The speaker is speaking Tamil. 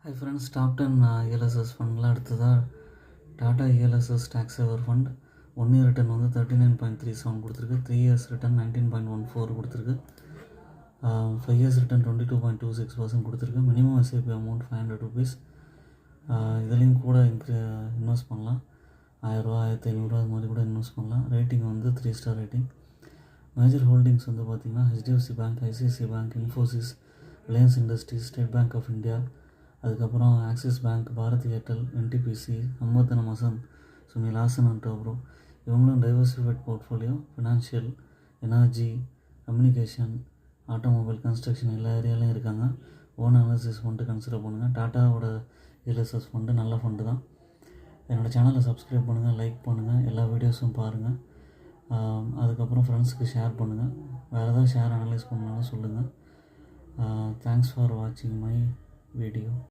ஹை ஃப்ரெண்ட்ஸ், டாப் 10 ELSS ஃபண்ட்லாம் அடுத்ததாக Tata ELSS tax saver fund 1 year return வந்து 39.37 கொடுத்துருக்கு. 3 இயர்ஸ் ரிட்டர்ன் 19.14 கொடுத்துருக்கு. 5 இயர்ஸ் ரிட்டர்ன் 22.26% கொடுத்துருக்கு. Minimum SIP amount ₹500. இதுலேயும் கூட இன்வெஸ்ட் பண்ணலாம். ₹1000, ₹1500 அது மாதிரி கூட இன்வெஸ்ட் பண்ணலாம். ரேட்டிங் வந்து 3 ஸ்டார் ரேட்டிங். மேஜர் ஹோல்டிங்ஸ் வந்து பார்த்திங்கன்னா HDFC bank, ICICI bank, Infosys, Reliance industries, state bank of India, அதுக்கப்புறம் ஆக்சிஸ் பேங்க், பாரதி ஏர்டெல், NTPC, அம்மத்தன மசன், சுனில் ஹாசன் அண்ட் டோப்ரோ. இவங்களும் diversified portfolio, financial, energy, communication, automobile, construction எல்லா ஏரியாலையும் இருக்காங்க. ஓன் அனாலிசிஸ் பண்ணிட்டு கன்சிடர் பண்ணுங்கள். டாட்டாவோட ELSS ஃபண்டு நல்ல ஃபண்டு தான். என்னோடய சேனலை சப்ஸ்கிரைப் பண்ணுங்கள், லைக் பண்ணுங்கள், எல்லா வீடியோஸும் பாருங்கள். அதுக்கப்புறம் ஃப்ரெண்ட்ஸுக்கு ஷேர் பண்ணுங்கள். வேறு ஏதாவது ஷேர் அனலைஸ் பண்ணாலும் சொல்லுங்கள். தேங்க்ஸ் ஃபார் வாட்சிங் மை வீடியோ.